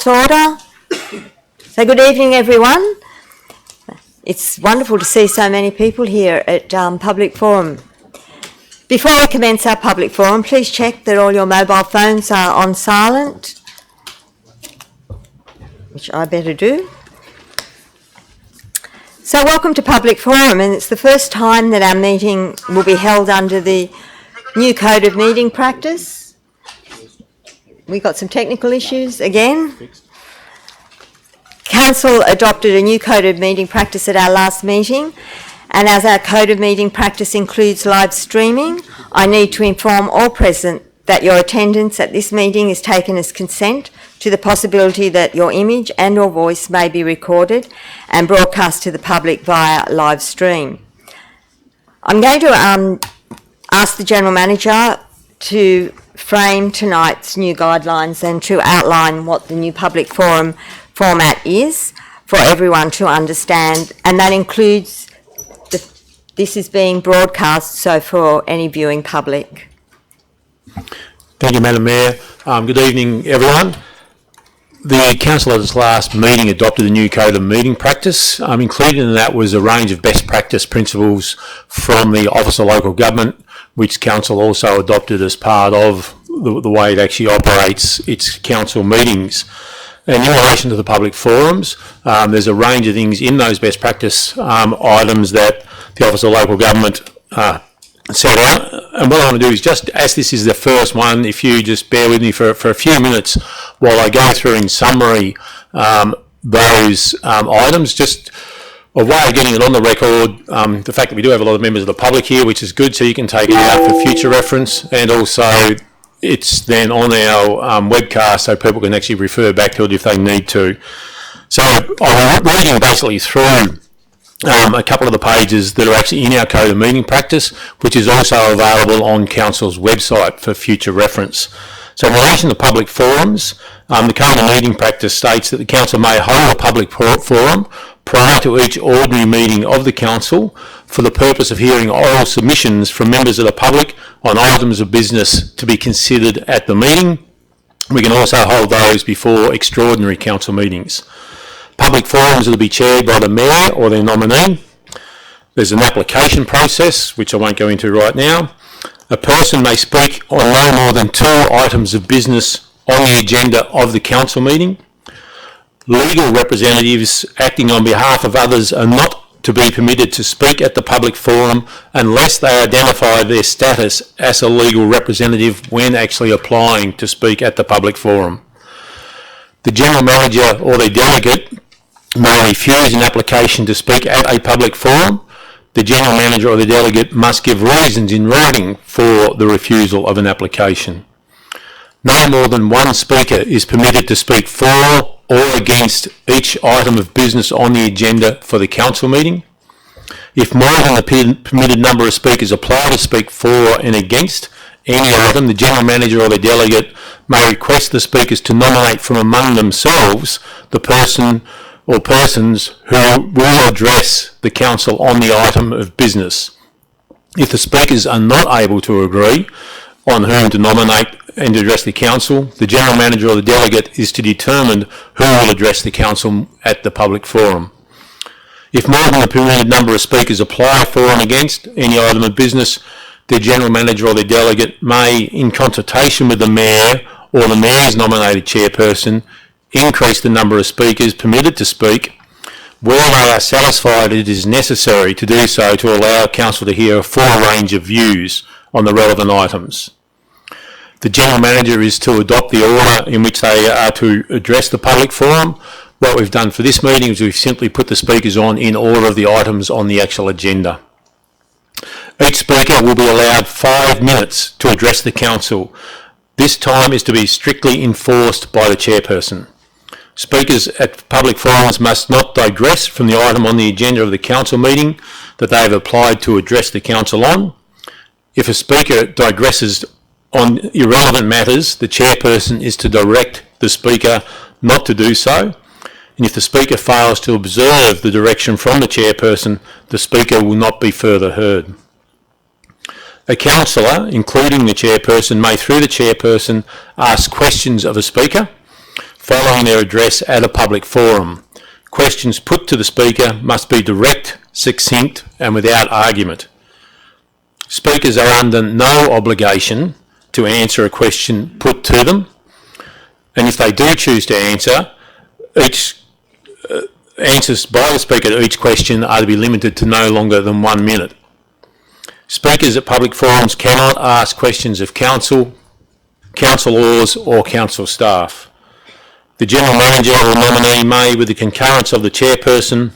Order. So good evening, everyone. It's wonderful to see so many people here at Public Forum. Before we commence our public forum, please check that all your mobile phones are on silent, which I better do. So welcome to Public Forum, and it's the first time that our meeting will be held under the new Code of Meeting Practice. We got some technical issues again. Council adopted a new Code of Meeting Practice at our last meeting, and as our Code of Meeting Practice includes live streaming, I need to inform all present that your attendance at this meeting is taken as consent to the possibility that your image and or voice may be recorded and broadcast to the public via live stream. I'm going to ask the General Manager to frame tonight's new guidelines and to outline what the new public forum format is for everyone to understand, and that includes this is being broadcast, so for any viewing public. Thank you, Madam Mayor. Good evening, everyone. The Council at its last meeting adopted a new Code of Meeting Practice. Included in that was a range of best practice principles from the Office of Local Government, which Council also adopted as part of the way it actually operates its council meetings. And in relation to the public forums, there's a range of things in those best practice items that the Office of Local Government set out. And what I want to do is, just as this is the first one, if you just bear with me for a few minutes while I go through in summary those items, just a way of getting it on the record, the fact that we do have a lot of members of the public here, which is good, so you can take it out for future reference, and also it's then on our webcast so people can actually refer back to it if they need to. So I'm reading basically through a couple of the pages that are actually in our Code of Meeting Practice, which is also available on Council's website for future reference. So in relation to public forums, the Code of Meeting Practice states that the Council may hold a public forum prior to each ordinary meeting of the Council for the purpose of hearing oral submissions from members of the public on items of business to be considered at the meeting. We can also hold those before extraordinary Council meetings. Public forums are to be chaired by the Mayor or their nominee. There's an application process, which I won't go into right now. A person may speak on no more than 2 items of business on the agenda of the Council meeting. Legal representatives acting on behalf of others are not to be permitted to speak at the public forum unless they identify their status as a legal representative when actually applying to speak at the public forum. The General Manager or their delegate may refuse an application to speak at a public forum. The General Manager or the delegate must give reasons in writing for the refusal of an application. No more than 1 speaker is permitted to speak for or against each item of business on the agenda for the Council meeting. If more than the permitted number of speakers apply to speak for and against any item, the General Manager or the delegate may request the speakers to nominate from among themselves the person or persons who will address the Council on the item of business. If the speakers are not able to agree on whom to nominate and address the Council, the General Manager or the delegate is to determine who will address the Council at the public forum. If more than the permitted number of speakers apply for and against any item of business, the General Manager or the delegate may, in consultation with the Mayor or the Mayor's nominated chairperson, increase the number of speakers permitted to speak where they are satisfied it is necessary to do so to allow Council to hear a full range of views on the relevant items. The General Manager is to adopt the order in which they are to address the public forum. What we've done for this meeting is we've simply put the speakers on in order of the items on the actual agenda. Each speaker will be allowed 5 minutes to address the Council. This time is to be strictly enforced by the chairperson. Speakers at public forums must not digress from the item on the agenda of the Council meeting that they have applied to address the Council on. If a speaker digresses on irrelevant matters, the chairperson is to direct the speaker not to do so. And if the speaker fails to observe the direction from the chairperson, the speaker will not be further heard. A councillor, including the chairperson, may, through the chairperson, ask questions of a speaker. following their address at a public forum. Questions put to the Speaker must be direct, succinct and without argument. Speakers are under no obligation to answer a question put to them, and if they do choose to answer, answers by the Speaker to each question are to be limited to no longer than 1 minute. Speakers at public forums cannot ask questions of council, councillors or council staff. The General Manager or nominee may, with the concurrence of the Chairperson,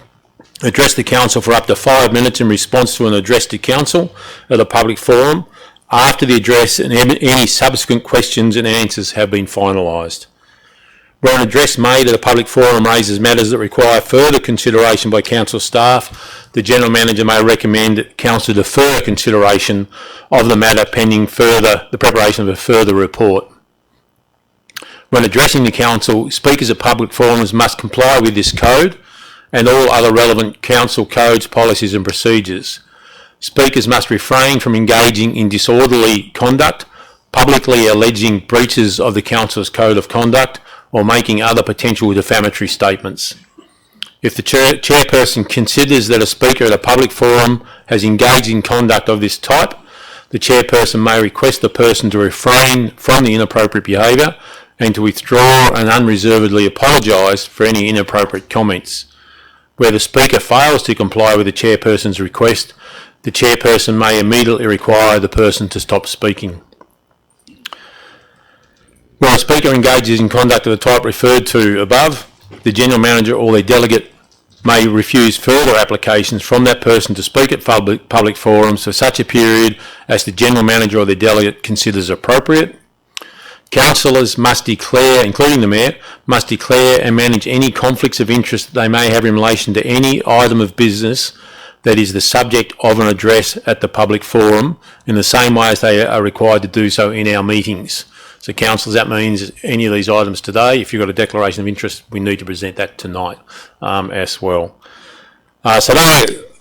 address the Council for up to 5 minutes in response to an address to Council at a public forum after the address and any subsequent questions and answers have been finalised. Where an address made at a public forum raises matters that require further consideration by Council staff, the General Manager may recommend that Council defer consideration of the matter pending the preparation of a further report. When addressing the Council, speakers at public forums must comply with this code and all other relevant Council codes, policies and procedures. Speakers must refrain from engaging in disorderly conduct, publicly alleging breaches of the Council's Code of Conduct, or making other potential defamatory statements. If the Chairperson considers that a speaker at a public forum has engaged in conduct of this type, the Chairperson may request the person to refrain from the inappropriate behaviour and to withdraw and unreservedly apologise for any inappropriate comments. Where the Speaker fails to comply with the Chairperson's request, the Chairperson may immediately require the person to stop speaking. When a Speaker engages in conduct of the type referred to above, the General Manager or their delegate may refuse further applications from that person to speak at public forums for such a period as the General Manager or their delegate considers appropriate. Councillors must declare, including the Mayor, must declare and manage any conflicts of interest they may have in relation to any item of business that is the subject of an address at the public forum in the same way as they are required to do so in our meetings. So councillors, that means any of these items today, if you've got a declaration of interest, we need to present that tonight as well. So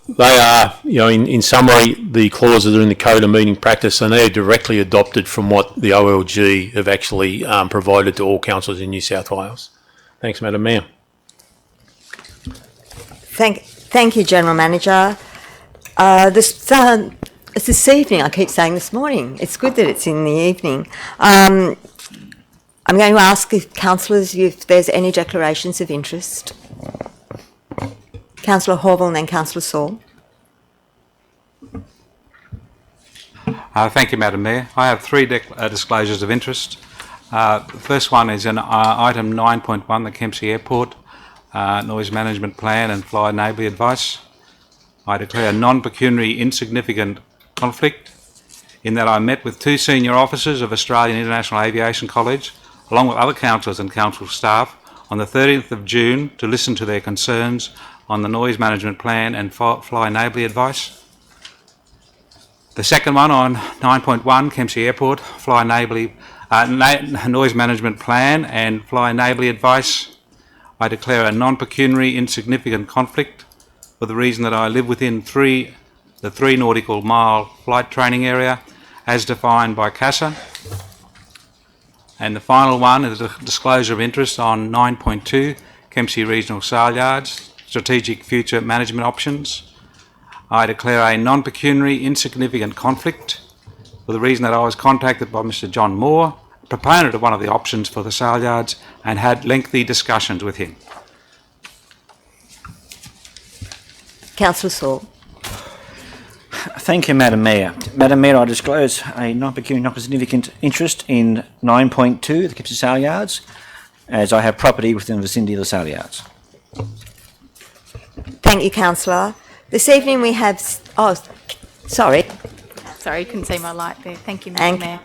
they are, in summary, the clauses that are in the Code of Meeting Practice, and they are directly adopted from what the OLG have actually provided to all councillors in New South Wales. Thanks, Madam Mayor. Thank you, General Manager. It's this evening, I keep saying this morning. It's good that it's in the evening. I'm going to ask if councillors if there's any declarations of interest. Councillor Horville and then Councillor Saul. Thank you, Madam Mayor. I have three disclosures of interest. The first one is in item 9.1, the Kempsey Airport Noise Management Plan and Fly Neighbourly Advice. I declare a non-pecuniary insignificant conflict in that I met with two senior officers of Australian International Aviation College, along with other councillors and council staff, on the 30th of June to listen to their concerns on the noise management plan and fly neighbourly advice. The second one on 9.1 Kempsey Airport fly neighbourly noise management plan and fly neighbourly advice. I declare a non-pecuniary insignificant conflict for the reason that I live within the 3 nautical mile flight training area as defined by CASA. And the final one is a disclosure of interest on 9.2 Kempsey Regional Sale Yards, Strategic Future Management Options. I declare a non-pecuniary insignificant conflict for the reason that I was contacted by Mr John Moore, proponent of one of the options for the sale yards, and had lengthy discussions with him. Councillor Saul. Thank you, Madam Mayor. Madam Mayor, I disclose a non-pecuniary, non-significant interest in 9.2, the Kempsey Sale Yards, as I have property within the vicinity of the sale yards. Thank you, Councillor. This evening we have... Oh, sorry. Sorry, you couldn't see my light there. Thank you, Madam Mayor.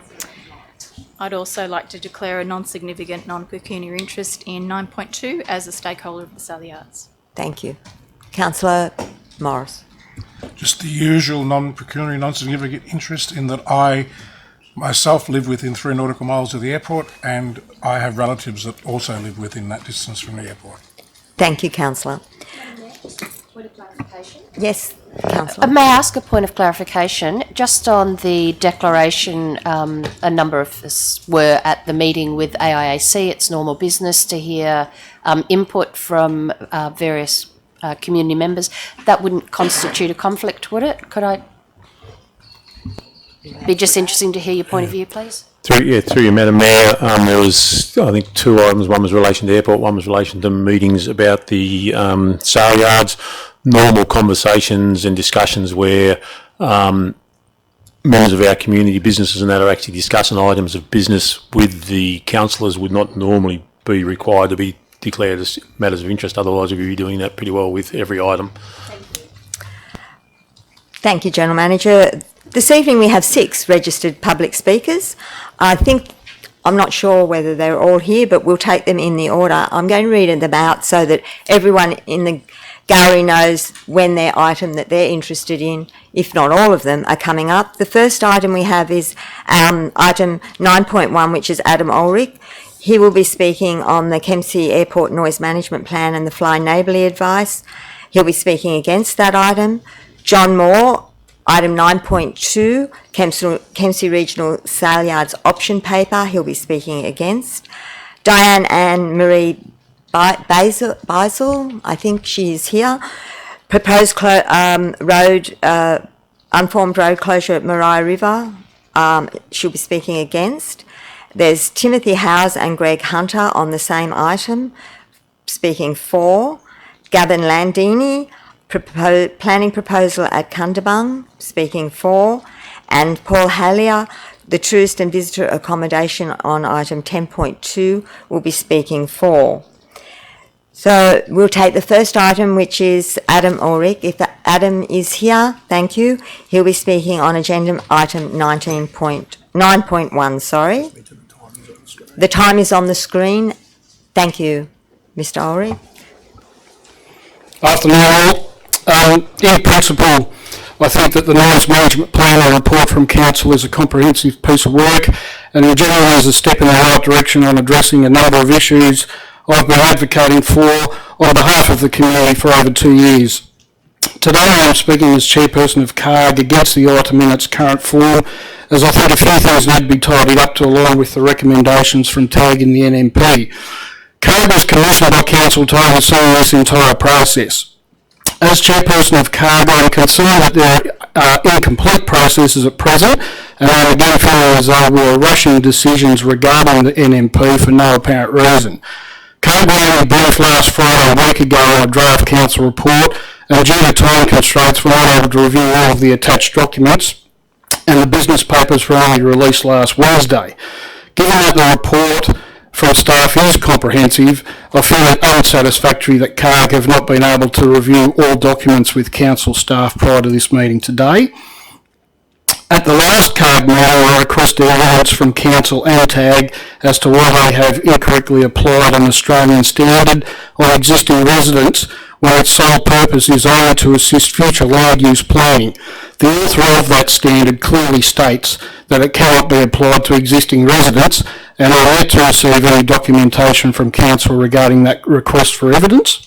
I'd also like to declare a non-significant, non-pecuniary interest in 9.2 as a stakeholder of the sale yards. Thank you. Councillor Morris. Just the usual non-pecuniary, non-significant interest in that I myself live within 3 nautical miles of the airport and I have relatives that also live within that distance from the airport. Thank you, Councillor. Point of clarification. Yes. Councillor. May I ask a point of clarification? Just on the declaration, a number of us were at the meeting with AIAC. It's normal business to hear input from various community members. That wouldn't constitute a conflict, would it? Could I be just interesting to hear your point of view, please? Through you, Madam Mayor, there was, I think, 2 items. One was relation to the airport, one was relation to meetings about the sale yards. Normal conversations and discussions where members of our community, businesses and that are actually discussing items of business with the councillors would not normally be required to be declared as matters of interest. Otherwise, we'd be doing that pretty well with every item. Thank you, General Manager. This evening we have 6 registered public speakers. I'm not sure whether they're all here, but we'll take them in the order. I'm going to read them out so that everyone in the gallery knows when their item that they're interested in, if not all of them, are coming up. The first item we have is item 9.1, which is Adam Ulrich. He will be speaking on the Kempsey Airport Noise Management Plan and the Fly Neighbourly Advice. He'll be speaking against that item. John Moore, item 9.2, Kempsey Regional Sale Yards Option Paper. He'll be speaking against. Diane Ann Marie Beisel, I think she is here. Proposed unformed road closure at Maria River. She'll be speaking against. There's Timothy Howes and Greg Hunter on the same item, speaking for. Gavin Landini, planning proposal at Kundabung, speaking for. And Paul Hallier, the tourist and visitor accommodation on item 10.2, will be speaking for. So we'll take the first item, which is Adam Ulrich. If Adam is here, thank you. He'll be speaking on agenda item 9.1, sorry. The time is on the screen. Thank you, Mr. Ulrich. Afternoon all. In principle, I think that the noise management plan and report from Council is a comprehensive piece of work and in general is a step in the right direction on addressing a number of issues I've been advocating for on behalf of the community for over 2 years. Today I am speaking as Chairperson of CARG against the item in its current form, as I think a few things need to be tidied up to align with the recommendations from TAG and the NMP. CARG was commissioned by Council to oversee this entire process. As Chairperson of CARG, I am concerned that there are incomplete processes at present, and I am again feeling as though we are rushing decisions regarding the NMP for no apparent reason. CARG were only briefed last Friday a week ago on a draft Council report, and due to time constraints were not able to review all of the attached documents, and the business papers were only released last Wednesday. Given that the report from staff is comprehensive, I feel it unsatisfactory that CARG have not been able to review all documents with Council staff prior to this meeting today. At the last CARG meeting, I requested evidence from Council and TAG as to why they have incorrectly applied an Australian standard on existing residents when its sole purpose is only to assist future land use planning. The author of that standard clearly states that it cannot be applied to existing residents, and I have yet to receive any documentation from Council regarding that request for evidence.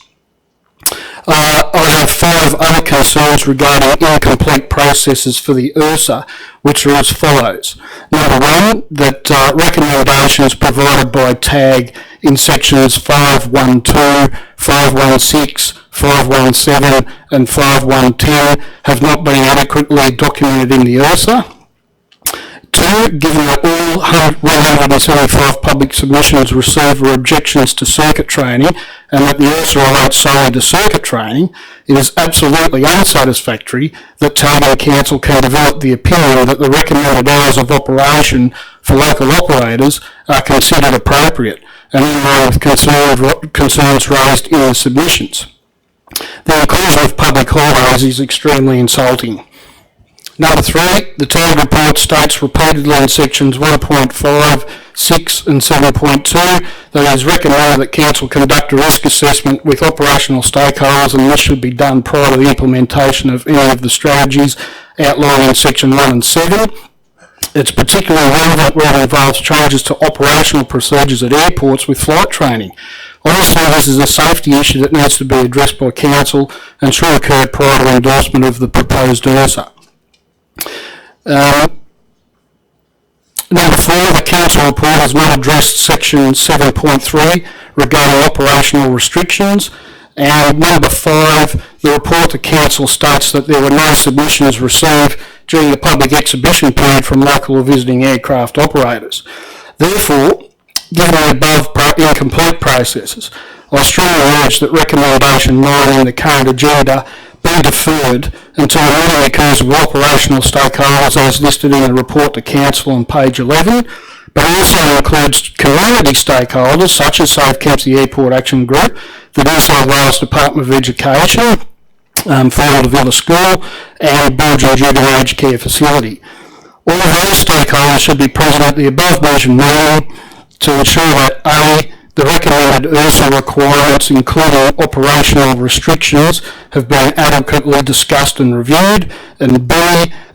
I have 5 other concerns regarding incomplete processes for the URSA, which are as follows. Number 1, that recommendations provided by TAG in sections 512, 516, 517 and 5110 have not been adequately documented in the URSA. 2, given that all 175 public submissions received were objections to circuit training and that the URSA relates solely to circuit training, it is absolutely unsatisfactory that TAG and Council can develop the opinion that the recommended hours of operation for local operators are considered appropriate and in line with concerns raised in the submissions. The inclusion of public holidays is extremely insulting. Number 3, the TAG report states repeatedly in sections 1.5, 6 and 7.2 that it is recommended that Council conduct a risk assessment with operational stakeholders, and this should be done prior to the implementation of any of the strategies outlined in section 1 and 7. It's particularly relevant where it involves changes to operational procedures at airports with flight training. Honestly, this is a safety issue that needs to be addressed by Council and should occur prior to endorsement of the proposed URSA. Number 4, the Council report has not addressed section 7.3 regarding operational restrictions. And number 5, the report to Council states that there were no submissions received during the public exhibition period from local or visiting aircraft operators. Therefore, given the above incomplete processes, I strongly urge that recommendation 9 in the current agenda be deferred until a meeting occurs with operational stakeholders as listed in the report to Council on page 11, but also includes community stakeholders such as Safe Kempsey Airport Action Group, the New South Wales Department of Education, Fort Villa School and Belgian Juvenile Aged Care Facility. All of those stakeholders should be present at the above mentioned meeting to ensure that A, the recommended URSA requirements, including operational restrictions, have been adequately discussed and reviewed, and B,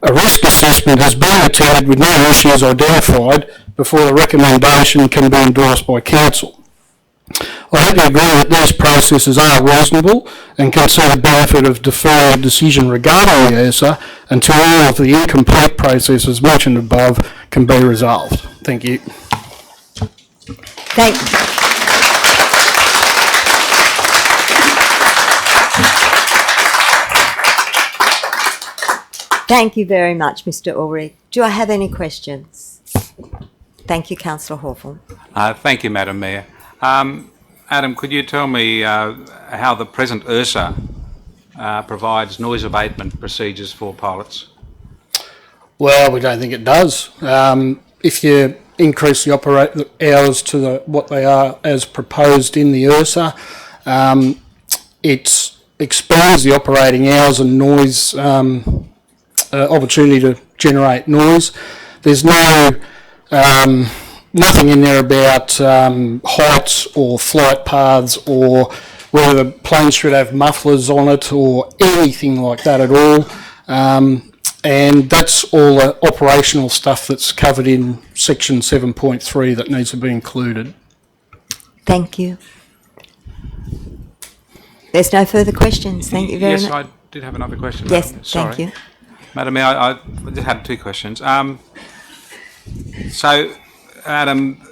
a risk assessment has been attended with no issues identified before the recommendation can be endorsed by Council. I hope you agree that these processes are reasonable and can see the benefit of deferring a decision regarding the URSA until all of the incomplete processes mentioned above can be resolved. Thank you. Thank you very much, Mr. Ulrich. Do I have any questions? Thank you, Councillor Hawthorne. Thank you, Madam Mayor. Adam, could you tell me how the present URSA provides noise abatement procedures for pilots? Well, we don't think it does. If you increase the hours to what they are as proposed in the URSA, it expands the operating hours and noise opportunity to generate noise. There's nothing in there about heights or flight paths or whether the plane should have mufflers on it or anything like that at all. And that's all the operational stuff that's covered in section 7.3 that needs to be included. Thank you. There's no further questions. Thank you very much. Yes, I did have another question. Yes, Madam. Sorry. thank you. Madam Mayor, I just had two questions. So, Adam,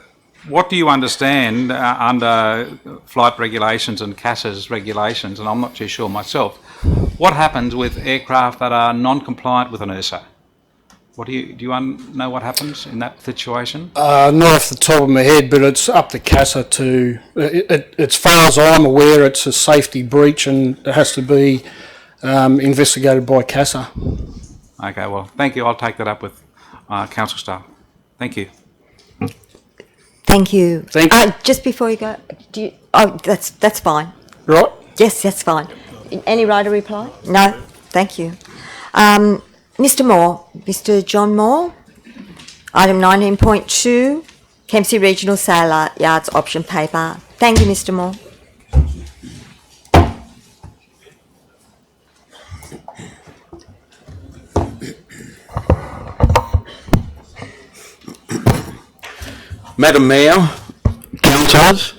what do you understand under flight regulations and CASA's regulations, and I'm not too sure myself, what happens with aircraft that are non-compliant with an URSA? Do you know what happens in that situation? Not off the top of my head, but it's up to CASA to, as far as I'm aware, it's a safety breach and it has to be investigated by CASA. Okay, well, thank you. I'll take that up with council staff. Thank you. Thank you. Thank you. Just before you go, that's fine. Right? Yes, that's fine. Any right of reply? No? Thank you. Mr. Moore, Mr. John Moore, item 19.2, Kempsey Regional Sale Yards Option Paper. Thank you, Mr. Moore. Madam Mayor, councillors,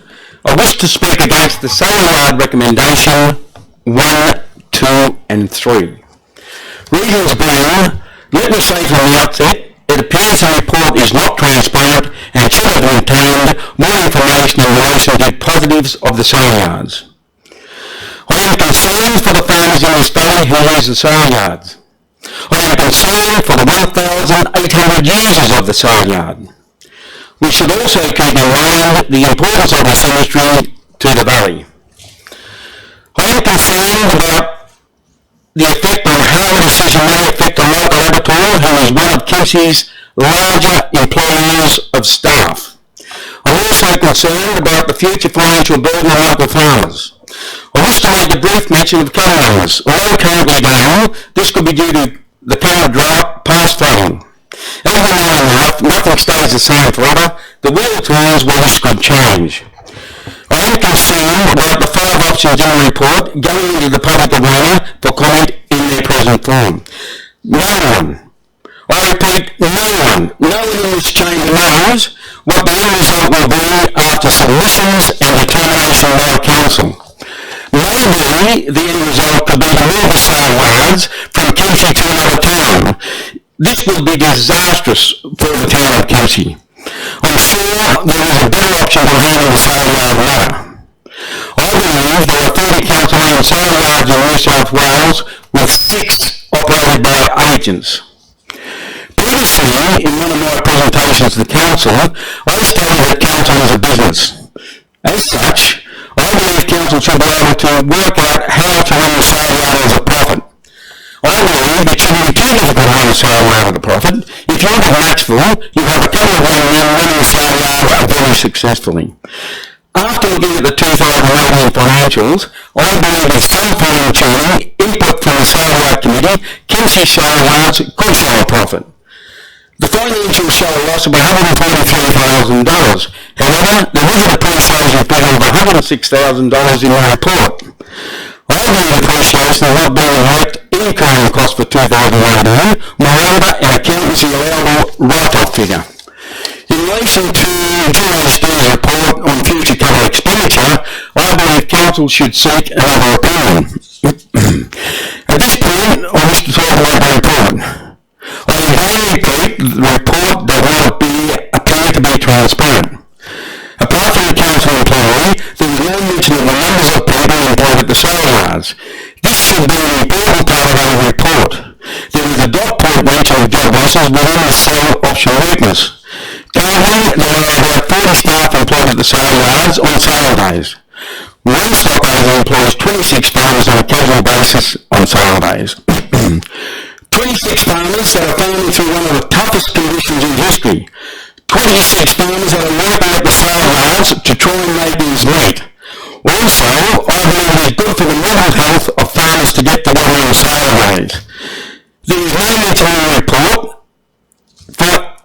I wish to speak against the sale yard recommendation 1, 2 and 3. Reasons being, let me say from the outset, it appears the report is not transparent and should have contained more information in relation to positives of the sale yards. I am concerned for the farmers in this valley who use the sale yards. I am concerned for the 1,800 users of the sale yard. We should also keep in mind the importance of this industry to the valley. I am concerned about the effect on how the decision may affect a local abattoir who is one of Kempsey's larger employees of staff. I'm also concerned about the future financial burden on local farmers. I wish to make a brief mention of cattle owners. Although currently down, this could be due to the current drought, past flooding. As we know in life, nothing stays the same forever. The wheel turns where this could change. I am concerned about the 5 options in the report going into the public arena for comment in their present form. No one, I repeat, no one in this chamber knows what the end result will be after submissions and determination by council. Maybe the end result could be to move the sale yards from Kempsey to another town. This would be disastrous for the town of Kempsey. I'm sure there is a better option than handling the sale yard matter. I believe there are 30 council-owned sale yards in New South Wales with 6 operated by agents. Previously, in one of my presentations to the council, I stated that council is a business. As such, I believe council should be able to work out how to run the sale yard as a profit. I believe it shouldn't be too difficult to run the sale yard as a profit. If you look at Maxville, you have a couple of young men running the sale yard very successfully. After looking at the 2018 financials, I believe with some fine-tuning, input from the sale yard committee, Kempsey Shire yards could show a profit. The financials show a loss of $143,000. However, there is a depreciation figure of $106,000 in my report. I believe depreciation has not been direct incurring cost for 2018, moreover, an accountancy allowable write-off figure. In relation to GHD's report on future capital expenditure, I believe council should seek another opinion. At this point, I wish to talk about the report. I again repeat, the report does not appear to be transparent. Apart from the council employee, there is no mention of the numbers of people employed at the sale yards. This should be an important part of our report. There is a dot point mention of job losses within the sale option weakness. Currently, there are about 40 staff employed at the sale yards on sale days. One stock owner employs 26 farmers on a casual basis on sale days. 26 farmers that are farming through one of the toughest conditions in history. 26 farmers that are working at the sale yards to try and make ends meet. Also, I believe it is good for the mental health of farmers to get together on sale days. There is no mention in the report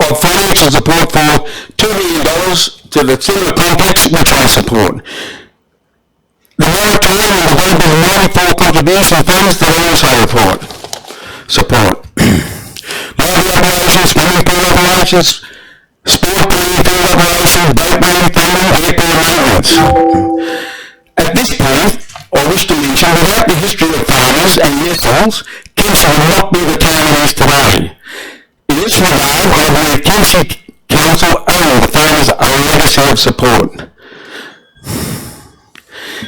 of financial support for $2 million to the cinema complex, which I support. The moratorium and development of 94 contribution funds that I also support. Library operations, swimming pool operations, sport cleaning field operations, boat running funding, airport maintenance. At this point, I wish to mention without the history of farmers and nestles, Kempsey would not be the town it is today. In this regard, I believe Kempsey Council owed the farmers a legacy of support.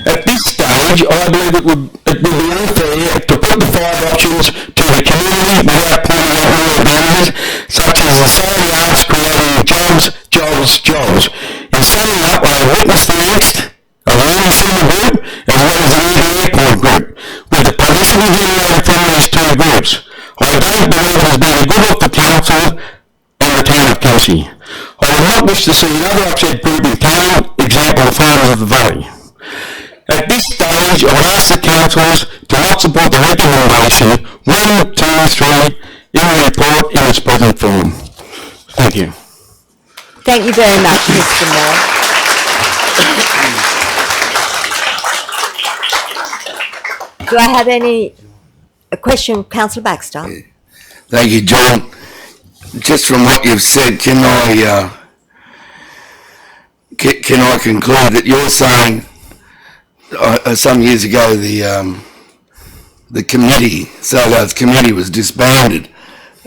At this stage, I believe it would be unfair to put the 5 options to the community without pointing out more advantages, such as the sale yards creating jobs. In summing up, I have witnessed the angst of the Early Cinema Group as well as the Early Airport Group, with the publicity generated from these 2 groups. I don't believe it has been a good look for council and the town of Kempsey. I would not wish to see another upset group in town, example the Farmers of the Valley. At this stage, I would ask the councillors to not support the recommendation 1, 2, 3 in the report in its present form. Thank you. Thank you very much, Mr. Moore. Do I have a question, Councillor Baxter? Thank you, John. Just from what you've said, can I conclude that you're saying some years ago the committee, Sale Yards committee, was disbanded?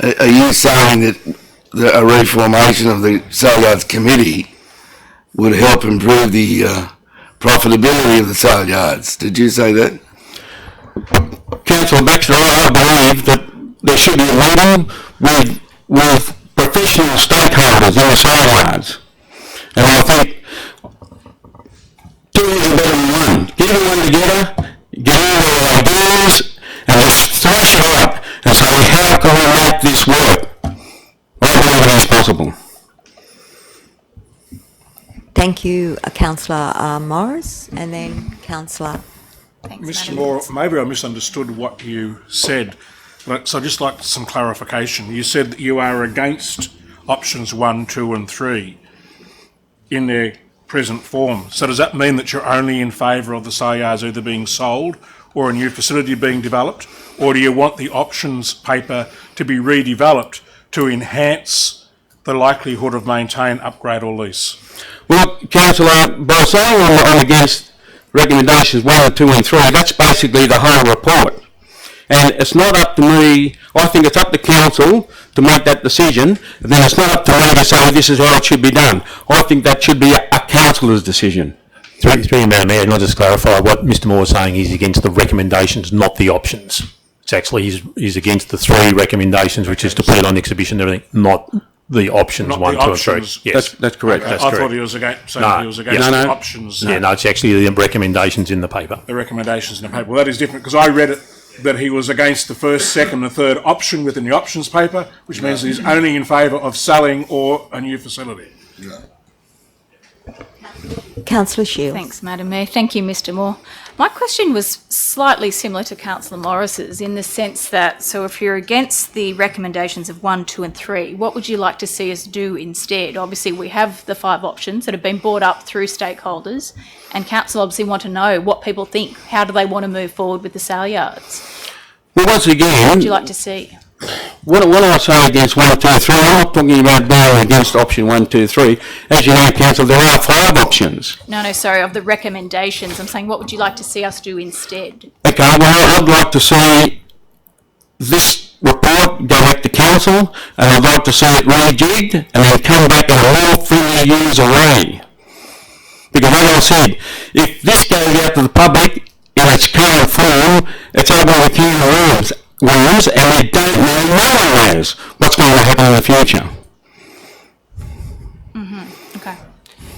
Are you saying that a reformation of the Sale Yards committee would help improve the profitability of the sale yards? Did you say that? Councillor Baxter, I believe that there should be a meeting with professional stakeholders in the sale yards. And I think 2 is better than 1. Get everyone together, get all their ideas, and just thrash it out and say, how can we make this work? I believe it is possible. Thank you, Councillor Morris, and then Councillor. Thanks, Mr. Madam Moore, maybe I misunderstood what you said, so I'd just like some clarification. You said that you are against options 1, 2 and 3 in their present form. So does that mean that you're only in favour of the sale yards either being sold or a new facility being developed, or do you want the options paper to be redeveloped to enhance the likelihood of maintain, upgrade or lease? Well, Councillor, by saying I'm against recommendations 1, 2 and 3, that's basically the whole report. And it's not up to me, I think it's up to council to make that decision, and then it's not up to me to say this is how it should be done. I think that should be a councillor's decision. Through you, Madam Mayor, and I'll just clarify what Mr Moore is saying. He's against the recommendations, not the options. It's actually, he's against the 3 recommendations, which is to put it on exhibition and everything, not the options Not 1, the 2 and 3. options. Yes. That's correct. Okay, That's I correct. thought he was against, No, he was against yes. the No. options. Yeah, no, it's actually the recommendations in the paper. The recommendations in the paper. Well, that is different because I read it that he was against the first, second and third option within the options paper, which means he's only in favour of selling or a new facility. Councillor Shields. Thanks, Madam Mayor. Thank you, Mr Moore. My question was slightly similar to Councillor Morris's in the sense that, so if you're against the recommendations of 1, 2 and 3, what would you like to see us do instead? Obviously, we have the 5 options that have been brought up through stakeholders, and council obviously want to know what people think. How do they want to move forward with the sale yards? Well, once What again, would you like to see? when I say against 1, 2, 3, I'm not talking about being against option 1, 2, 3. As you know, council, there are 5 options. No, sorry, of the recommendations. I'm saying, what would you like to see us do instead? Okay, well, I'd like to see this report go back to council, and I'd like to see it rejigged, and then come back in a more friendly user way. Because like I said, if this goes out to the public in its current form, it's opening a can of worms, and we don't know, no one knows what's going to happen in the future. Okay.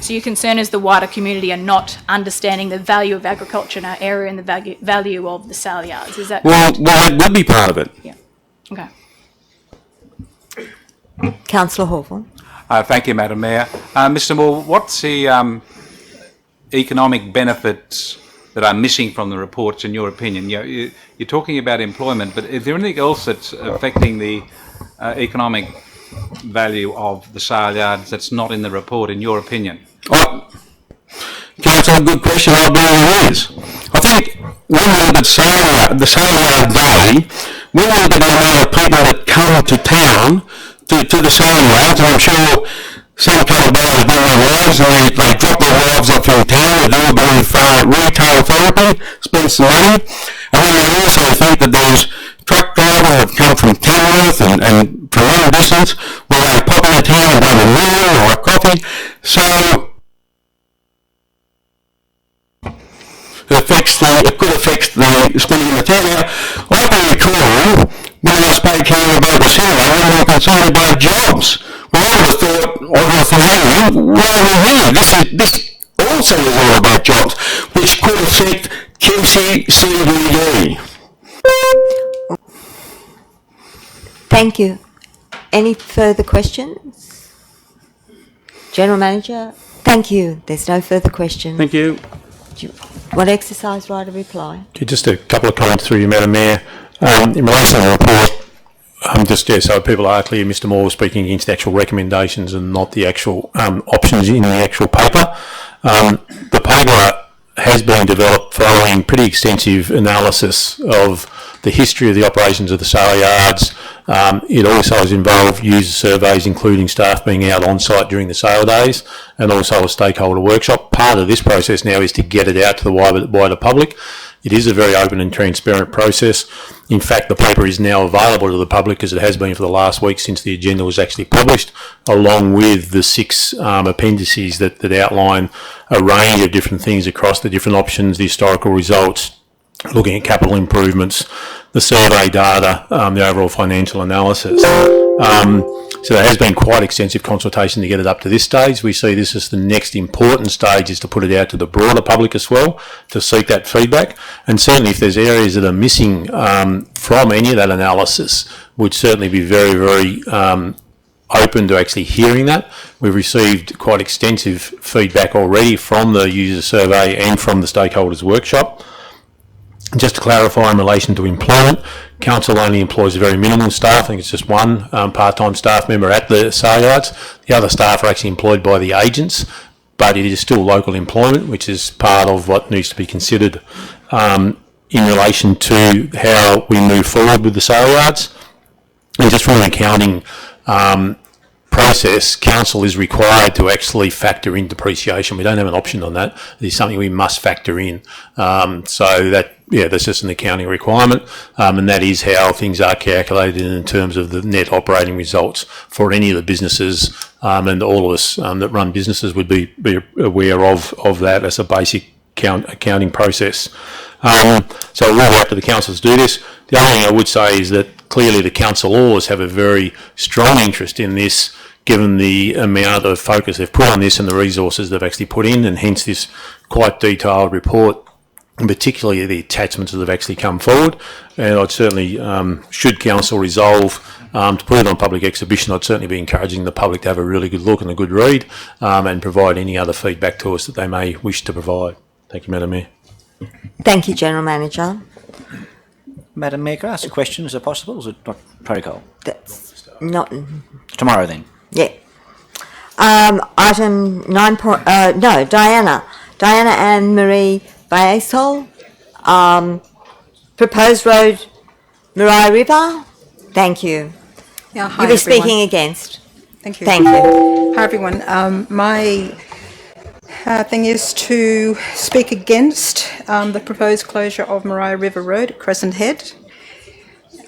So your concern is the wider community are not understanding the value of agriculture in our area and the value of the sale yards. Is that Well, correct? that would be part of it. Yeah. Okay. Councillor Hawthorne. Thank you, Madam Mayor. Mr Moore, what's the economic benefits that are missing from the reports, in your opinion? You're talking about employment, but is there anything else that's affecting the economic value of the sale yards that's not in the report, in your opinion? Council, good question. I believe it is. I think when we look at the sale yard day, we look at the amount of people that come to town to the sale yards, and I'm sure some come by to bring their wives, and they drop their wives off in town, they do a bit of retail therapy, spend some money, and then I also think that there's truck drivers that have come from Tamworth and from long distance, where they pop into town and have a meal or a coffee, so it could affect the spending in the town. Now, I can recall when I spoke here about the city, we were concerned about jobs. Well, I would have thought, hey, why are we here? This also is all about jobs, which could affect Kempsey CBD. Thank you. Any further questions? General Manager? Thank you. There's no further questions. Thank you. Do you want to exercise right of reply? Okay, just a couple of comments through you, Madam Mayor. In relation to the report, so people are clear, Mr Moore was speaking against the actual recommendations and not the actual options in the actual paper. The paper has been developed following pretty extensive analysis of the history of the operations of the sale yards. It also has involved user surveys, including staff being out on site during the sale days, and also a stakeholder workshop. Part of this process now is to get it out to the wider public. It is a very open and transparent process. In fact, the paper is now available to the public, as it has been for the last week since the agenda was actually published, along with the 6 appendices that outline a range of different things across the different options, the historical results, looking at capital improvements, the survey data, the overall financial analysis. So there has been quite extensive consultation to get it up to this stage. We see this as the next important stage, is to put it out to the broader public as well, to seek that feedback. And certainly if there's areas that are missing from any of that analysis, would certainly be very, very open to actually hearing that. We've received quite extensive feedback already from the user survey and from the stakeholders workshop. Just to clarify in relation to employment, council only employs very minimal staff. I think it's just one part-time staff member at the sale yards. The other staff are actually employed by the agents, but it is still local employment, which is part of what needs to be considered in relation to how we move forward with the sale yards. And just from an accounting process, council is required to actually factor in depreciation. We don't have an option on that. It's something we must factor in. So that's just an accounting requirement, and that is how things are calculated in terms of the net operating results for any of the businesses, and all of us that run businesses would be aware of that as a basic accounting process. So we'll work to the councils to do this. The other thing I would say is that clearly the council always have a very strong interest in this, given the amount of focus they've put on this and the resources they've actually put in, and hence this quite detailed report, and particularly the attachments that have actually come forward. And I'd certainly, should council resolve to put it on public exhibition, I'd certainly be encouraging the public to have a really good look and a good read, and provide any other feedback to us that they may wish to provide. Thank you, Madam Mayor. Thank you, General Manager. Madam Mayor, can I ask a question? Is it possible? Or is it not protocol? That's not, Tomorrow then. yeah. Item 9 Diana Anne Marie Baesol, proposed road, Marai River. Thank you. Yeah, hi You were everyone. speaking against. Thank you. Thank you. Hi everyone. My thing is to speak against the proposed closure of Marai River Road at Crescent Head,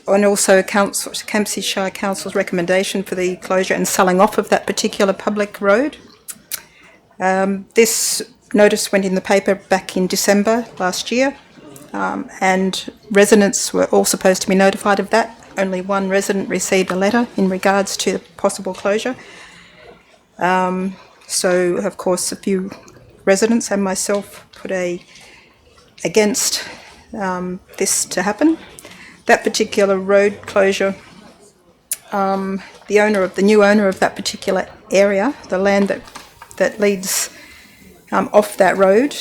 and also Kempsey Shire Council's recommendation for the closure and selling off of that particular public road. This notice went in the paper back in December last year, and residents were all supposed to be notified of that. Only one resident received a letter in regards to the possible closure. So, of course, a few residents and myself put against this to happen. That particular road closure, the new owner of that particular area, the land that leads off that road,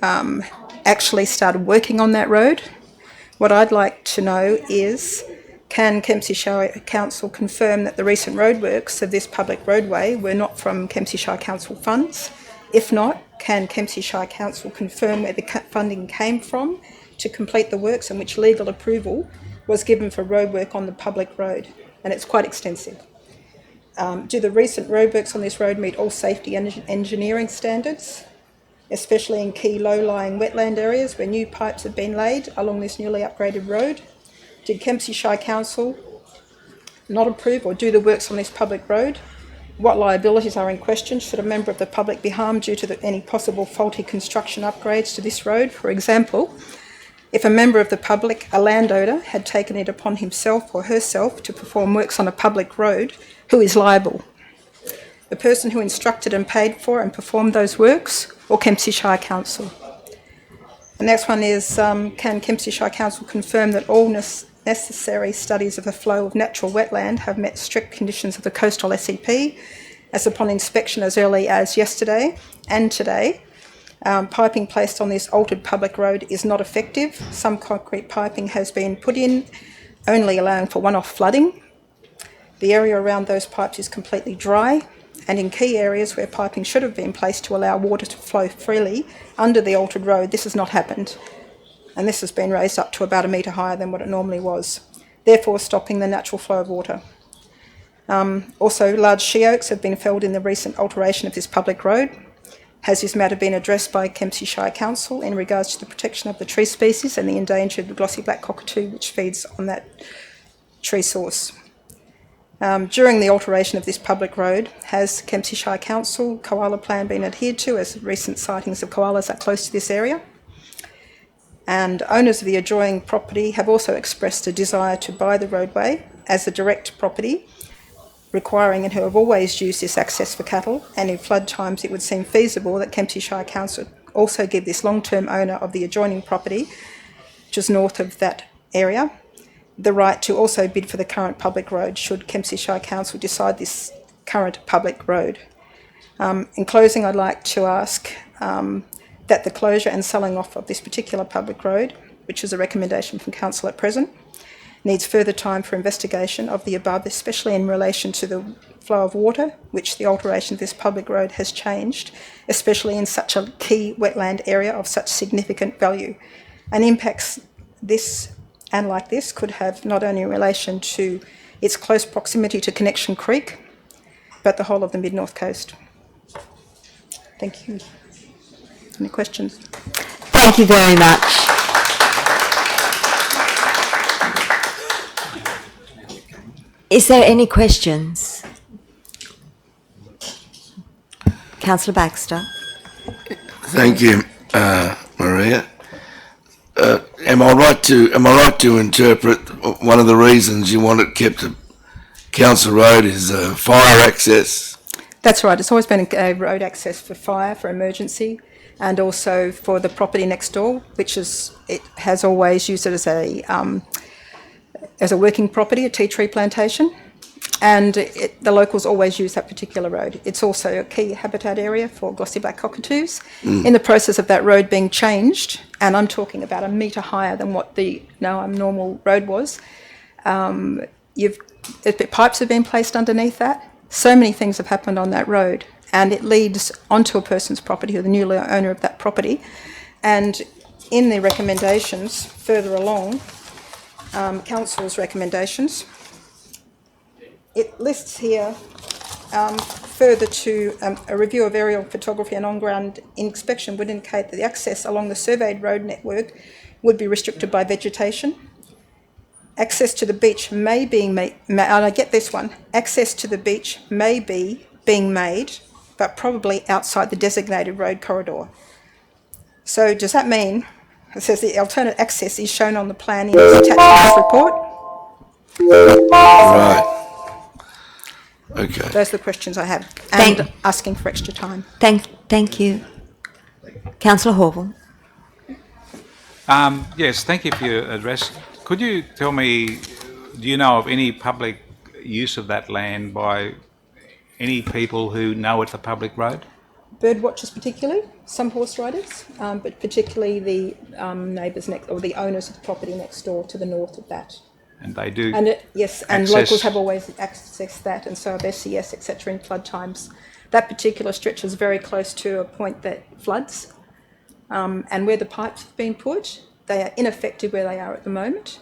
actually started working on that road. What I'd like to know is, can Kempsey Shire Council confirm that the recent roadworks of this public roadway were not from Kempsey Shire Council funds? If not, can Kempsey Shire Council confirm where the funding came from to complete the works, and which legal approval was given for roadwork on the public road? And it's quite extensive. Do the recent roadworks on this road meet all safety and engineering standards, especially in key low-lying wetland areas where new pipes have been laid along this newly upgraded road? Did Kempsey Shire Council not approve or do the works on this public road? What liabilities are in question? Should a member of the public be harmed due to any possible faulty construction upgrades to this road? For example, if a member of the public, a landowner, had taken it upon himself or herself to perform works on a public road, who is liable? The person who instructed and paid for and performed those works, or Kempsey Shire Council? The next one is, can Kempsey Shire Council confirm that all necessary studies of the flow of natural wetland have met strict conditions of the coastal SEP, as upon inspection as early as yesterday and today, piping placed on this altered public road is not effective. Some concrete piping has been put in, only allowing for one-off flooding. The area around those pipes is completely dry, and in key areas where piping should have been placed to allow water to flow freely under the altered road, this has not happened. And this has been raised up to about a metre higher than what it normally was, therefore stopping the natural flow of water. Also, large she-oaks have been felled in the recent alteration of this public road. Has this matter been addressed by Kempsey Shire Council in regards to the protection of the tree species and the endangered glossy black cockatoo which feeds on that tree source? During the alteration of this public road, has Kempsey Shire Council koala plan been adhered to, as recent sightings of koalas are close to this area? And owners of the adjoining property have also expressed a desire to buy the roadway as a direct property, requiring, and who have always used this access for cattle, and in flood times it would seem feasible that Kempsey Shire Council also give this long-term owner of the adjoining property, which is north of that area, the right to also bid for the current public road should Kempsey Shire Council decide this current public road. In closing, I'd like to ask that the closure and selling off of this particular public road, which is a recommendation from Council at present, needs further time for investigation of the above, especially in relation to the flow of water, which the alteration of this public road has changed, especially in such a key wetland area of such significant value. And impacts this and like this could have not only in relation to its close proximity to Connection Creek, but the whole of the mid-north coast. Thank you. Any questions? Thank you very much. Is there any questions? Councillor Baxter. Thank you, Maria. Am I right to interpret one of the reasons you want it kept a council road is fire access? That's right. It's always been a road access for fire, for emergency, and also for the property next door, which it has always used it as a working property, a tea tree plantation, and the locals always use that particular road. It's also a key habitat area for glossy black cockatoos. In the process of that road being changed, and I'm talking about a metre higher than what the normal road was, pipes have been placed underneath that. So many things have happened on that road, and it leads onto a person's property or the new owner of that property. And in the recommendations further along, council's recommendations, it lists here further to a review of aerial photography and on-ground inspection would indicate that the access along the surveyed road network would be restricted by vegetation. Access to the beach may be made, and I get this one, access to the beach may be being made, but probably outside the designated road corridor. So does that mean, it says the alternate access is shown on the plan in this attached report? Right. Okay. Those are the questions I have, and asking for extra time. Thank you. Councillor Horville. Yes, thank you for your address. Could you tell me, do you know of any public use of that land by any people who know it's a public road? Bird watchers particularly, some horse riders, but particularly the neighbours next, or the owners of the property next door to the north of that. And they do. And yes, and locals have always accessed that, and so have SCS, etc. in flood times. That particular stretch is very close to a point that floods, and where the pipes have been put, they are ineffective where they are at the moment.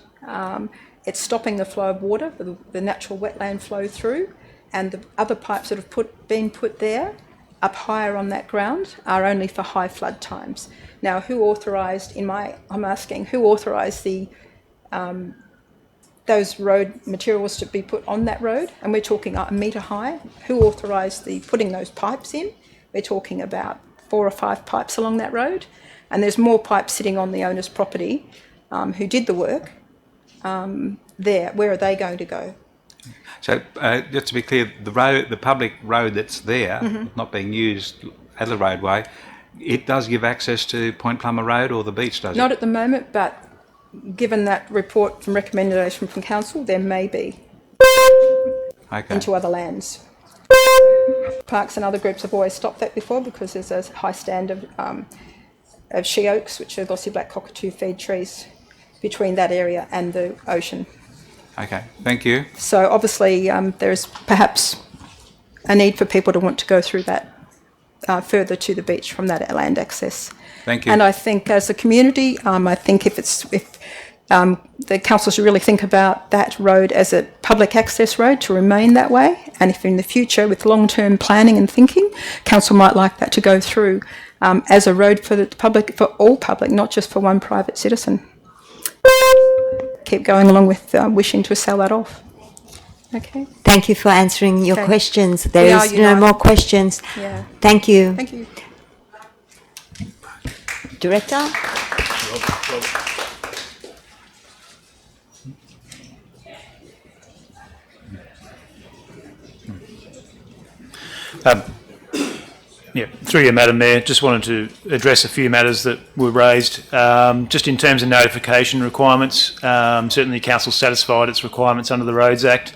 It's stopping the flow of water, the natural wetland flow through, and the other pipes that have been put there up higher on that ground are only for high flood times. Now, who authorised, I'm asking, who authorised those road materials to be put on that road? And we're talking a metre high. Who authorised putting those pipes in? We're talking about 4 or 5 pipes along that road. And there's more pipes sitting on the owner's property who did the work there. Where are they going to go? So just to be clear, the public road that's there, not being used as a roadway, it does give access to Point Plummer Road or the beach, does it? Not at the moment, but given that report from recommendation from council, there may be into other lands. Parks and other groups have always stopped that before because there's a high stand of she oaks, which are glossy black cockatoo feed trees, between that area and the ocean. Okay, thank you. So obviously there is perhaps a need for people to want to go through that further to the beach from that land access. Thank you. And I think as a community, I think if the council should really think about that road as a public access road to remain that way, and if in the future with long-term planning and thinking, council might like that to go through as a road for the public, for all public, not just for one private citizen. Keep going along with wishing to sell that off. Okay. Thank you for answering your questions. There is no more questions. Yeah. Thank you. Thank you. Director? Through you, Madam Mayor, just wanted to address a few matters that were raised. Just in terms of notification requirements, certainly Council satisfied its requirements under the Roads Act.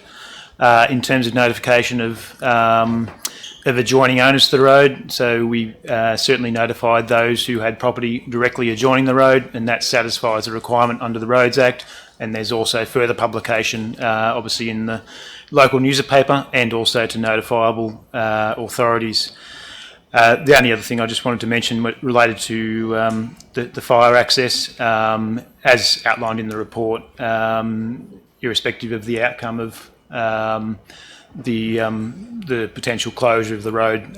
In terms of notification of adjoining owners to the road, so we certainly notified those who had property directly adjoining the road, and that satisfies the requirement under the Roads Act. And there's also further publication, obviously in the local newspaper and also to notifiable authorities. The only other thing I just wanted to mention related to the fire access, as outlined in the report, irrespective of the outcome of the potential closure of the road,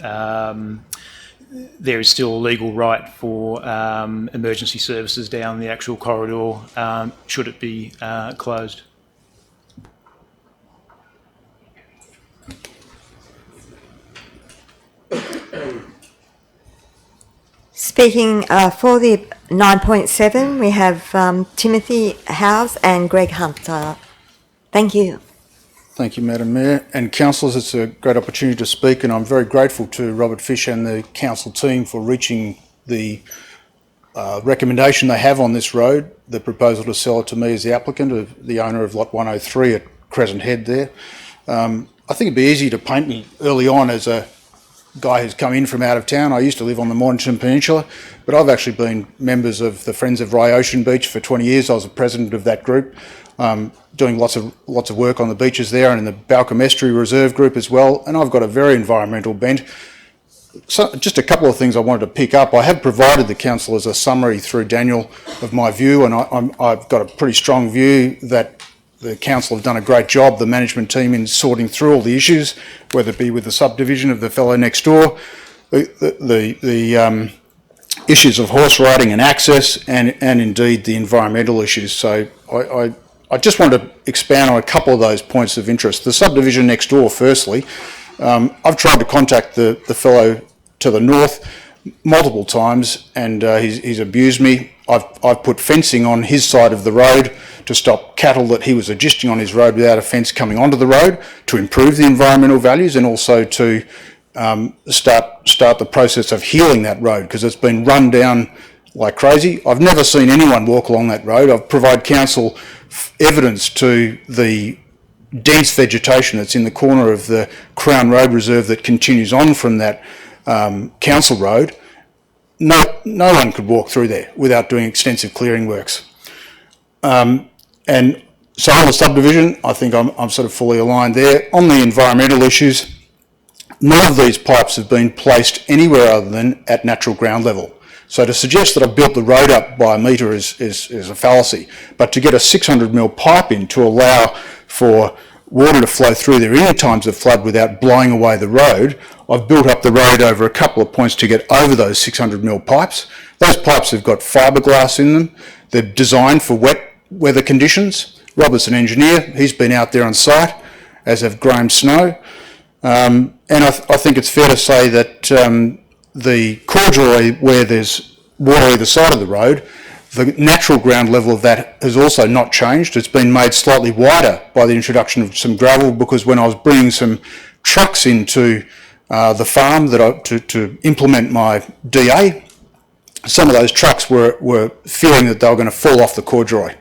there is still a legal right for emergency services down the actual corridor should it be closed. Speaking for the 9.7, we have Timothy Howes and Greg Hunter. Thank you. Thank you, Madam Mayor. And councillors, it's a great opportunity to speak, and I'm very grateful to Robert Fish and the council team for reaching the recommendation they have on this road, the proposal to sell it to me as the applicant, of the owner of Lot 103 at Crescent Head there. I think it'd be easy to paint me early on as a guy who's come in from out of town. I used to live on the Mornington Peninsula, but I've actually been members of the Friends of Rye Ocean Beach for 20 years. I was the president of that group, doing lots of work on the beaches there and in the Balcombe Estuary Reserve Group as well, and I've got a very environmental bent. So just a couple of things I wanted to pick up. I have provided the council as a summary through Daniel of my view, and I've got a pretty strong view that the council have done a great job, the management team, in sorting through all the issues, whether it be with the subdivision of the fellow next door, the issues of horse riding and access, and indeed the environmental issues. So I just want to expand on a couple of those points of interest. The subdivision next door, firstly, I've tried to contact the fellow to the north multiple times, and he's abused me. I've put fencing on his side of the road to stop cattle that he was adjusting on his road without a fence coming onto the road, to improve the environmental values, and also to start the process of healing that road, because it's been run down like crazy. I've never seen anyone walk along that road. I've provided council evidence to the dense vegetation that's in the corner of the Crown Road Reserve that continues on from that council road. No one could walk through there without doing extensive clearing works. And so on the subdivision, I think I'm sort of fully aligned there. On the environmental issues, none of these pipes have been placed anywhere other than at natural ground level. So to suggest that I've built the road up by a metre is a fallacy. But to get a 600mm pipe in to allow for water to flow through there any times of flood without blowing away the road, I've built up the road over a couple of points to get over those 600mm pipes. Those pipes have got fiberglass in them. They're designed for wet weather conditions. Robert's an engineer. He's been out there on site, as have Graham Snow. And I think it's fair to say that the corduroy, where there's water either side of the road, the natural ground level of that has also not changed. It's been made slightly wider by the introduction of some gravel, because when I was bringing some trucks into the farm to implement my DA, some of those trucks were fearing that they were going to fall off the corduroy.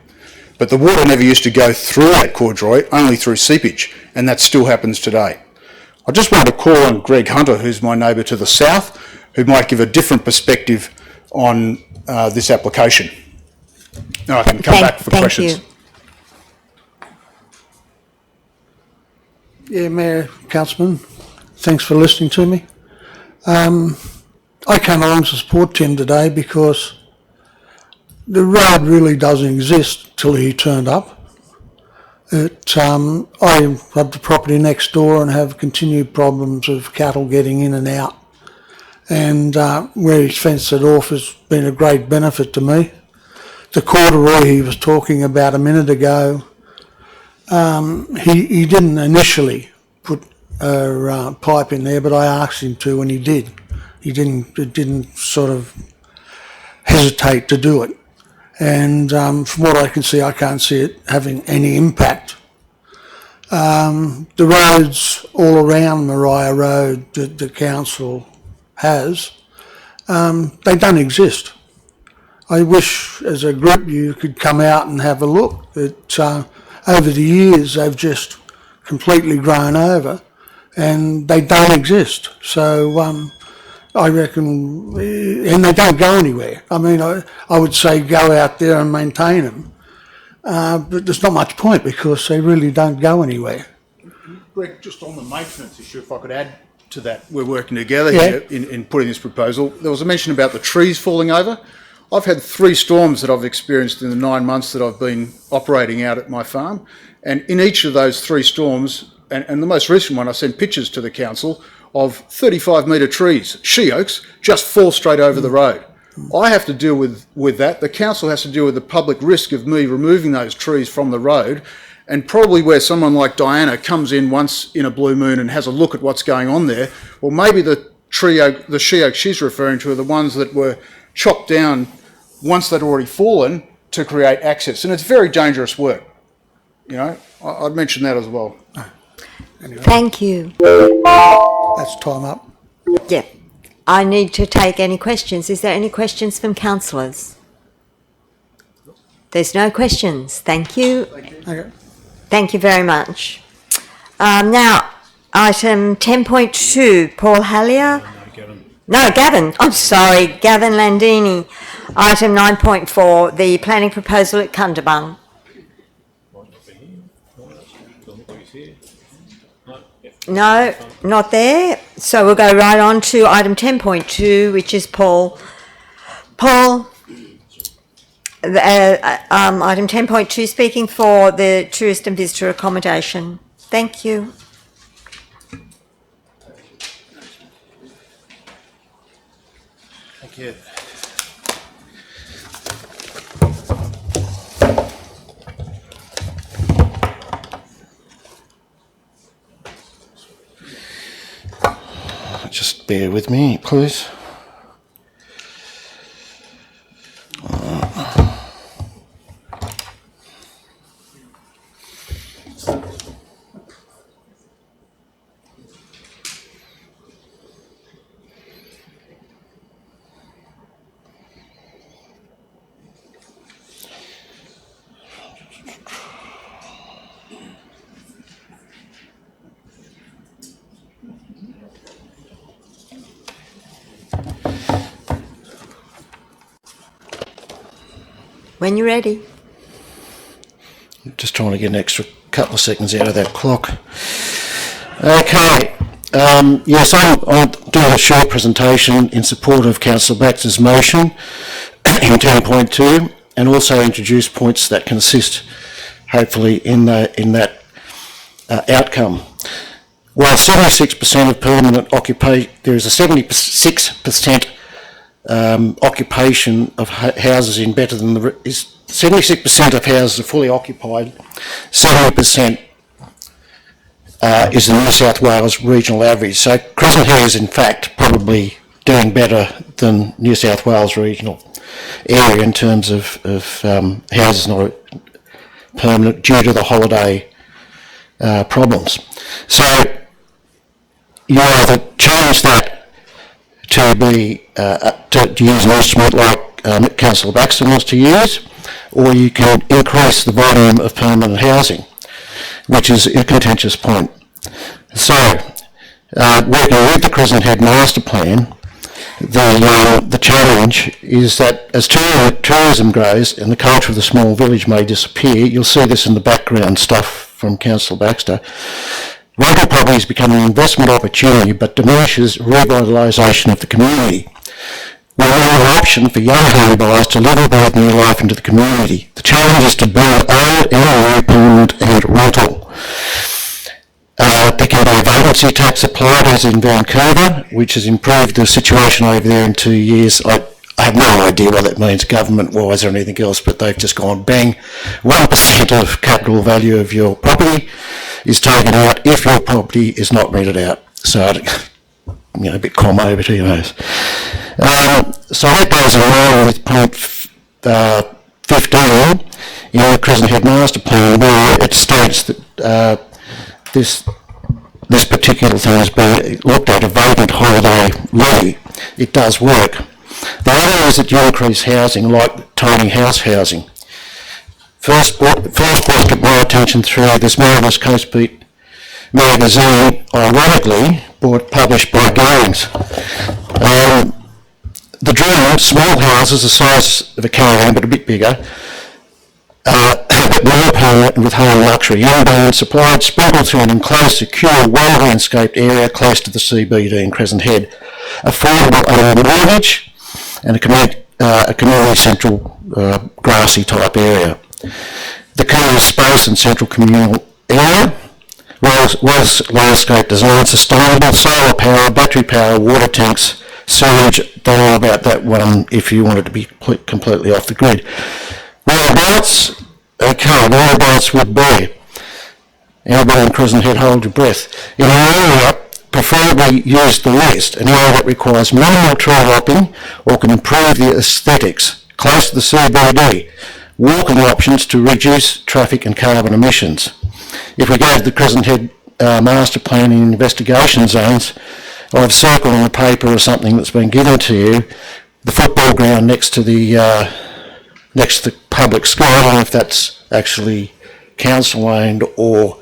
But the water never used to go through that corduroy, only through seepage, and that still happens today. I just wanted to call on Greg Hunter, who's my neighbour to the south, who might give a different perspective on this application. And I can come back for questions. Yeah, Mayor, Councilman, thanks for listening to me. I came along to support Tim today because the road really doesn't exist till he turned up. I have the property next door and have continued problems of cattle getting in and out. And where he's fenced it off has been a great benefit to me. The corduroy he was talking about a minute ago, he didn't initially put a pipe in there, but I asked him to, and he did. He didn't sort of hesitate to do it. And from what I can see, I can't see it having any impact. The roads all around Maria Road that the council has, they don't exist. I wish as a group you could come out and have a look. Over the years they've just completely grown over and they don't exist. So I reckon, and they don't go anywhere. I mean, I would say go out there and maintain them. But there's not much point because they really don't go anywhere. Greg, just on the maintenance issue, if I could add to that, we're working together here in putting this proposal. There was a mention about the trees falling over. I've had 3 storms that I've experienced in the 9 months that I've been operating out at my farm, and in each of those 3 storms, and the most recent one, I sent pictures to the council of 35-metre trees, she oaks, just fall straight over the road. I have to deal with that. The council has to deal with the public risk of me removing those trees from the road, and probably where someone like Diana comes in once in a blue moon and has a look at what's going on there, well, maybe the she oak she's referring to are the ones that were chopped down once they'd already fallen to create access. And it's very dangerous work. You know, I'd mention that as well. Anyway, Thank you. that's time up. Yeah. I need to take any questions. Is there any questions from councillors? There's no questions. Thank you. Okay. Thank you very much. Now, item 10.2, Paul Hallier. No, Gavin. I'm sorry, Gavin Landini. Item 9.4, the planning proposal at Cundabung. No, not there. So we'll go right on to item 10.2, which is Paul. Paul, item 10.2, speaking for the tourist and visitor accommodation. Thank you. Thank you. Just bear with me, please. When you're ready. Just trying to get an extra couple of seconds out of that clock. Okay. Yes, I'm doing a short presentation in support of Councillor Baxter's motion in 10.2, and also introduce points that can assist, hopefully, in that outcome. While 76% of permanent occupation, there is a 76% occupation of houses in better than the 76% of houses are fully occupied. 70% is the New South Wales regional average. So Crescent Hill is in fact probably doing better than New South Wales regional area in terms of houses not permanent due to the holiday problems. So you either change that to be to use an estimate like Councillor Baxter wants to use, or you can increase the volume of permanent housing, which is a contentious point. So, working with the Crescent Head Master Plan, the challenge is that as tourism grows and the culture of the small village may disappear, you'll see this in the background stuff from Councillor Baxter. Rental properties become an investment opportunity but diminishes revitalisation of the community. We want an option for young home buyers to live and breathe new life into the community. The challenge is to build old, NRA, permanent and rental. There can be a vacancy tax applied as in Vancouver, which has improved the situation over there in 2 years. I have no idea what that means government-wise or anything else, but they've just gone bang. 1% of capital value of your property is taken out if your property is not rented out. So, a bit commo, but who knows. So that goes along with point 15 in the Crescent Head Master Plan, where it states that this particular thing has been looked at, a vacant holiday levy. It does work. The other is that you increase housing, like tiny house housing. First brought to my attention through this marvellous Coast Beat magazine, ironically, published by Goings. The dream, small houses the size of a caravan but a bit bigger, but more permanent with home luxury. Young being supplied, sprinkled through an enclosed, secure, well-landscaped area close to the CBD in Crescent Head. Affordable under mortgage and a community central grassy type area. The community space and central communal area was landscape design, sustainable, solar power, battery power, water tanks, sewage. Don't know about that one if you wanted to be completely off the grid. Whereabouts? Okay, whereabouts would be. Everybody in Crescent Head, hold your breath. In an area, preferably use the list, an area that requires minimal tree lopping or can improve the aesthetics, close to the CBD. Walking options to reduce traffic and carbon emissions. If we go to the Crescent Head master planning investigation zones, I've circled on a paper or something that's been given to you, the football ground next to the public school. I don't know if that's actually council owned or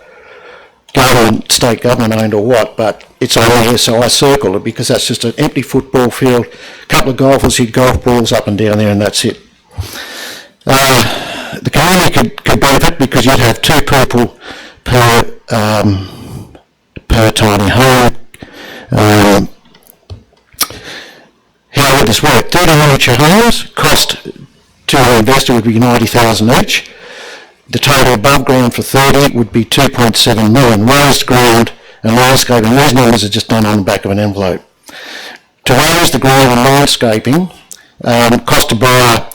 state government owned or what, but it's on there, so I circled it because that's just an empty football field, a couple of golfers hit golf balls up and down there, and that's it. The community could benefit because you'd have 2 people per tiny home. How would this work? 30 miniature homes, cost to an investor would be 90,000 each. The total above ground for 30 would be 2.7 million. Raised ground and landscaping, these numbers are just done on the back of an envelope. To raise the ground and landscaping, cost to borrow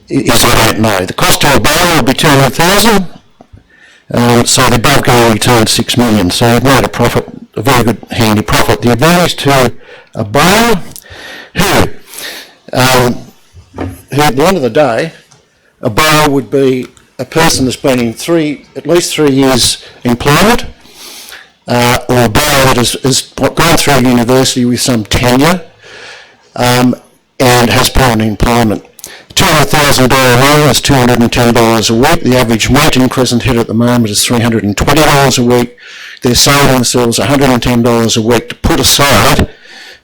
is I don't know. The cost to a borrower would be 200,000. So the above ground return 6 million. So we've made a profit, a very good handy profit. The advantage to a borrower who at the end of the day, a borrower would be a person that's been in at least 3 years employment, or a borrower that has gone through university with some tenure and has permanent employment. $200,000 loan is $210 a week. The average rent in Crescent Head at the moment is $320 a week. They're saving themselves $110 a week to put aside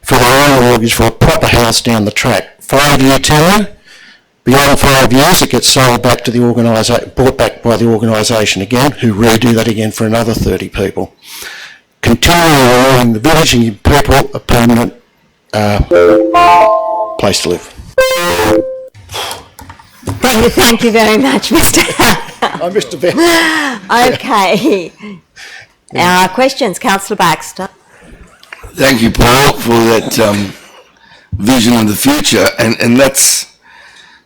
for their own mortgage for a proper house down the track. 5-year tenure. Beyond 5 years, it gets sold back to the organisation, bought back by the organisation again, who redo that again for another 30 people. Continually allowing the village and your people a permanent place to live. Thank you very much, Mr. I'm Mr. Bell. Okay. Questions, Councillor Baxter. Thank you, Paul, for that vision of the future, and that's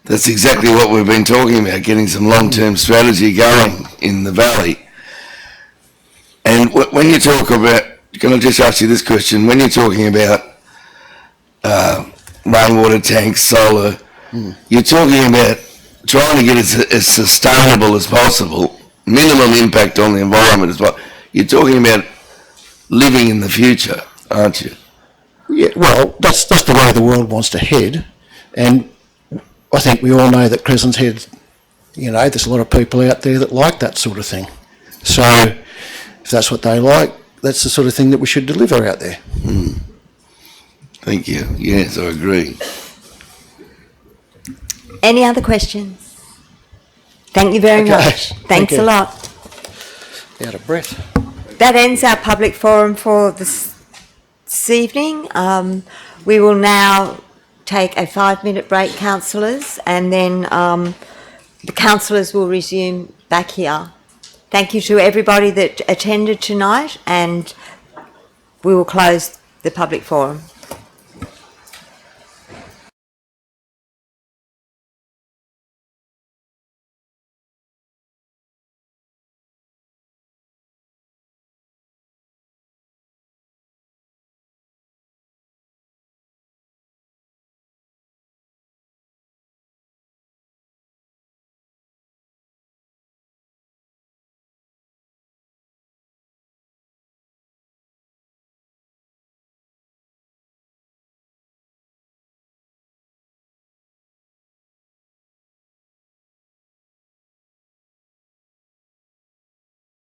exactly what we've been talking about, getting some long-term strategy going in the valley. And when you talk about, can I just ask you this question, when you're talking about rainwater tanks, solar, you're talking about trying to get it as sustainable as possible, minimum impact on the environment as well. You're talking about living in the future, aren't you? Yeah, well, that's the way the world wants to head, and I think we all know that Crescent Head, there's a lot of people out there that like that sort of thing. So if that's what they like, that's the sort of thing that we should deliver out there. Thank you. Yes, I agree. Any other questions? Thank you very much. Thanks a lot. Out of breath. That ends our public forum for this evening. We will now take a 5-minute break, councillors, and then the councillors will resume back here. Thank you to everybody that attended tonight, and we will close the public forum.